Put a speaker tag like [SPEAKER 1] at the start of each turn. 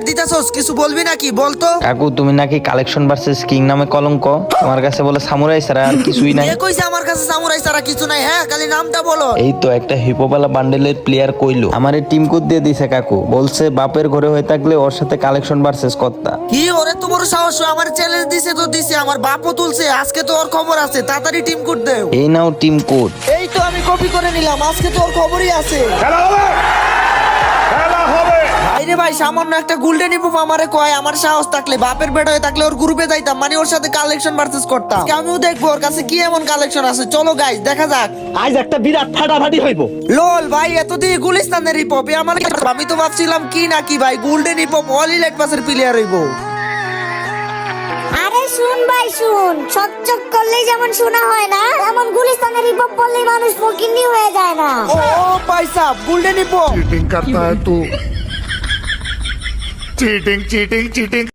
[SPEAKER 1] দিতাছস কিছু বলবি নাকি বলতো?
[SPEAKER 2] কাকু তুমি নাকি কালেকশন ভার্সেস কিং নামে কলঙ্ক, তোমার কাছে বলে সামুরাই ছাড়া আর কিছুই নাই।
[SPEAKER 1] কে কইছে আমার কাছে সামুরাই ছাড়া কিছু নাই? হ্যাঁ, খালি নামটা বলো।
[SPEAKER 2] এই তো একটা হিপোপালা বান্ডেলের প্লেয়ার কইলো আমার টিম কোড দিয়ে দিছে কাকু, বলছে বাপের ঘরে হয়ে থাকলে ওর সাথে কালেকশন ভার্সেস করতা।
[SPEAKER 1] কি ওরে তো বড় সাহস, আমার চ্যালেঞ্জ দিছে তো দিছে, আমার বাপও তুলছে, আজকে তো ওর খবর আছে, তাড়াতাড়ি টিম কোড দেও।
[SPEAKER 2] এই নাও টিম কোড।
[SPEAKER 1] এই তো আমি কপি করে নিলাম, আজকে তো ওর খবরই আছে। ভাইরে ভাই, সামান্য একটা গোল্ডেন হিপো আমারে কয় আমার সাহস থাকলে বাপের বেড হয়ে থাকলে ওর গ্রুপে যাইতাম, মানে ওর সাথে কালেকশন ভার্সেস করতাম। আজকে আমিও দেখবো ওর কাছে কি এমন কালেকশন আছে। চলো গাইস দেখা যাক।
[SPEAKER 3] আজ একটা বিরাট ফাটাফাটি হইব।
[SPEAKER 1] লোল ভাই, এতদিন গুলিস্তানের হিপহপ আমার, আমি তো ভাবছিলাম কি না কি ভাই, গোল্ডেন হিপহপ অল ইলাইট পাসের প্লেয়ার হইব।
[SPEAKER 4] আরে শুন ভাই শুন, চকচক করলেই যেমন শোনা হয় না, এমন গুলিস্তানের হিপহপ বললেই মানুষ ফকিন্নি হয়ে যায় না।
[SPEAKER 1] ও ভাই সাহেব, গোল্ডেন হিপহপ
[SPEAKER 5] चीटिंग करता है तू चीटिंग चीटिंग चीटिंग